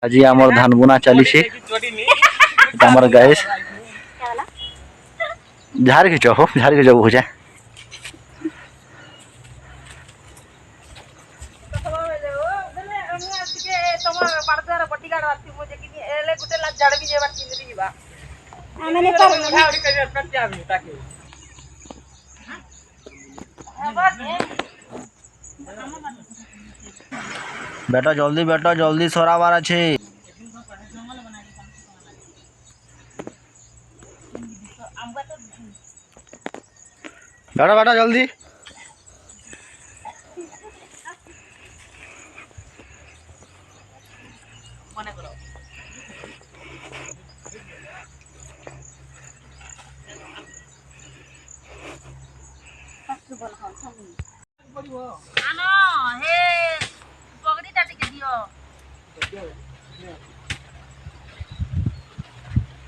आज आमर धान बुना चली आमर गाइस झाड़ खींचो हो झाड़ खींचो भूजा बेटा जल्दी सराबार আছে बेटा बेटा जल्दी आनो हे पगड़ी टा टिके दियो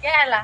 क्या हला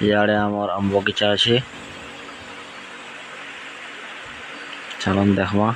इे आमर आम बगीचा अच्छे चलन देखमा।